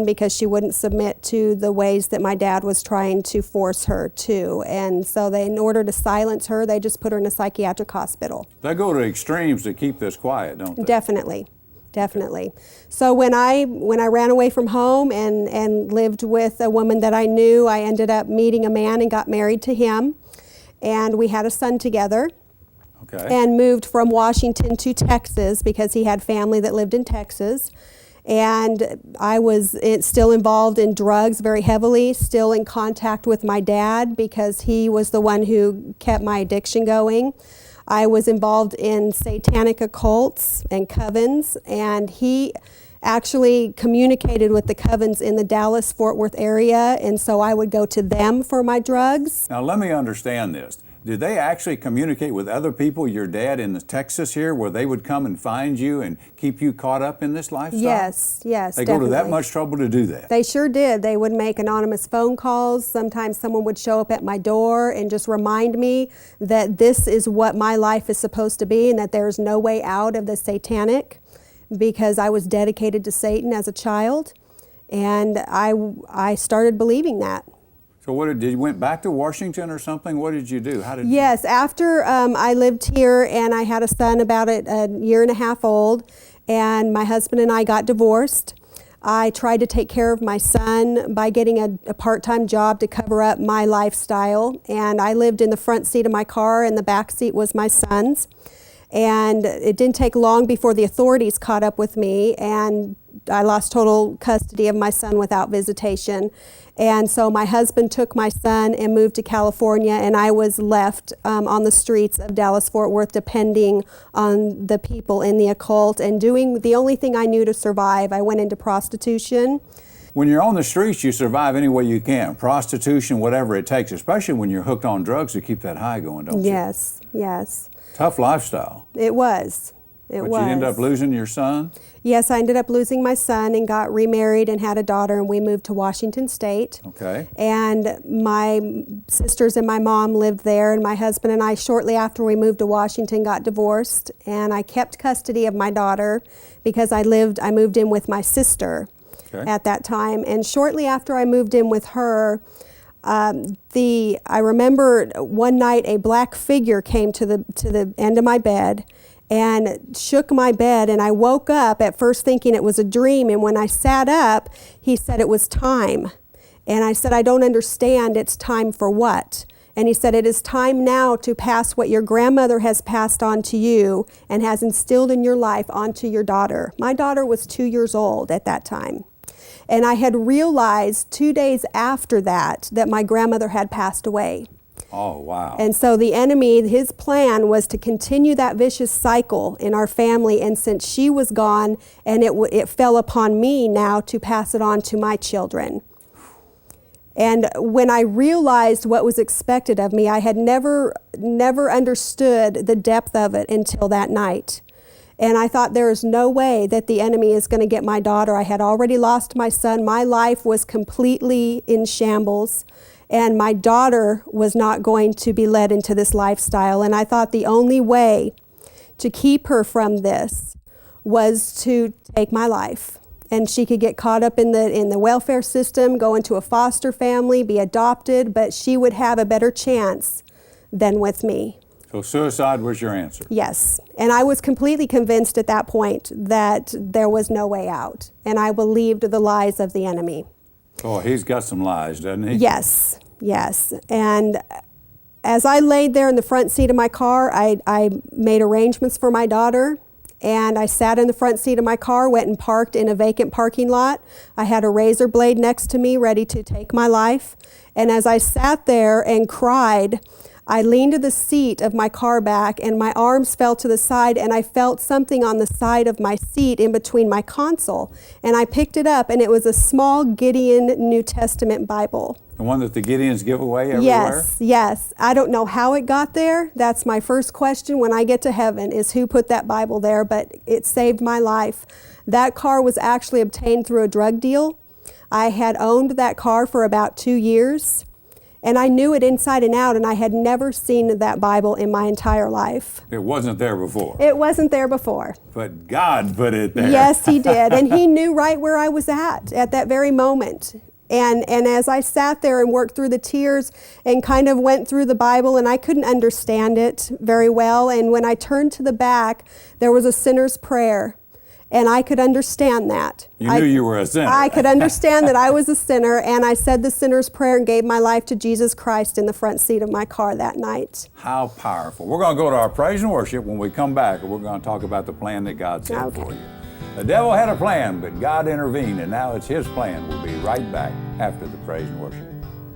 because she wouldn't submit to the ways that my dad was trying to force her to. And so in order to silence her, they just put her in a psychiatric hospital. They go to extremes to keep this quiet, don't they? Definitely. Definitely. So when I ran away from home and lived with a woman that I knew, I ended up meeting a man and got married to him. And we had a son together. Okay. And moved from Washington to Texas because he had family that lived in Texas. And I was still involved in drugs very heavily, still in contact with my dad because he was the one who kept my addiction going. I was involved in satanic occults and covens, and he actually communicated with the covens in the Dallas-Fort Worth area, and so I would go to them for my drugs. Now let me understand this. Did they actually communicate with other people, your dad in Texas here, where they would come and find you and keep you caught up in this lifestyle? Yes, They definitely. go to that much trouble to do that? They sure did. They would make anonymous phone calls. Sometimes someone would show up at my door and just remind me that this is what my life is supposed to be and that there's no way out of the satanic, because I was dedicated to Satan as a child, and I started believing that. So did you went back to Washington or something? What did you do? Yes, after I lived here and I had a son about a year and a half old, and my husband and I got divorced. I tried to take care of my son by getting a part-time job to cover up my lifestyle, and I lived in the front seat of my car and the back seat was my son's. And it didn't take long before the authorities caught up with me, and I lost total custody of my son without visitation. And so my husband took my son and moved to California, and I was left on the streets of Dallas-Fort Worth depending on the people in the occult and doing the only thing I knew to survive. I went into prostitution. When you're on the streets, you survive any way you can. Prostitution, whatever it takes, especially when you're hooked on drugs to keep that high going, don't you? Yes, yes. Tough lifestyle. It was. But you ended up losing your son? Yes, I ended up losing my son and got remarried and had a daughter, and we moved to Washington State. Okay. And my sisters and my mom lived there, and my husband and I, shortly after we moved to Washington, got divorced, and I kept custody of my daughter because I moved in with my sister at that time. And shortly after I moved in with her, I remember one night a black figure came to the end of my bed and shook my bed, and I woke up at first thinking it was a dream, and when I sat up, he said it was time. And I said, I don't understand, it's time for what? And he said, it is time now to pass what your grandmother has passed on to you and has instilled in your life onto your daughter. My daughter was 2 years old at that time. And I had realized 2 days after that my grandmother had passed away. Oh, wow. And so the enemy, his plan was to continue that vicious cycle in our family, and since she was gone, and it fell upon me now to pass it on to my children. And when I realized what was expected of me, I had never understood the depth of it until that night. And I thought, there is no way that the enemy is going to get my daughter. I had already lost my son. My life was completely in shambles, and my daughter was not going to be led into this lifestyle. And I thought the only way to keep her from this was to take my life. And she could get caught up in the welfare system, go into a foster family, be adopted, but she would have a better chance than with me. So suicide was your answer? Yes. And I was completely convinced at that point that there was no way out. And I believed the lies of the enemy. Oh, he's got some lies, doesn't he? Yes, yes. And as I laid there in the front seat of my car, I made arrangements for my daughter. And I sat in the front seat of my car, went and parked in a vacant parking lot. I had a razor blade next to me ready to take my life. And as I sat there and cried, I leaned to the seat of my car back, and my arms fell to the side, and I felt something on the side of my seat in between my console. And I picked it up, and it was a small Gideon New Testament Bible. The one that the Gideons give away everywhere? Yes, yes. I don't know how it got there. That's my first question when I get to heaven, is who put that Bible there, but it saved my life. That car was actually obtained through a drug deal. I had owned that car for about 2 years. And I knew it inside and out, and I had never seen that Bible in my entire life. It wasn't there before. It wasn't there before. But God put it there. Yes, He did. And He knew right where I was at that very moment. And as I sat there and worked through the tears and kind of went through the Bible, and I couldn't understand it very well. And when I turned to the back, there was a sinner's prayer. And I could understand that. You knew you were a sinner. I could understand that I was a sinner, and I said the sinner's prayer and gave my life to Jesus Christ in the front seat of my car that night. How powerful. We're going to go to our praise and worship. When we come back, we're going to talk about the plan that God set for you. The devil had a plan, but God intervened, and now it's His plan. We'll be right back after the praise and worship.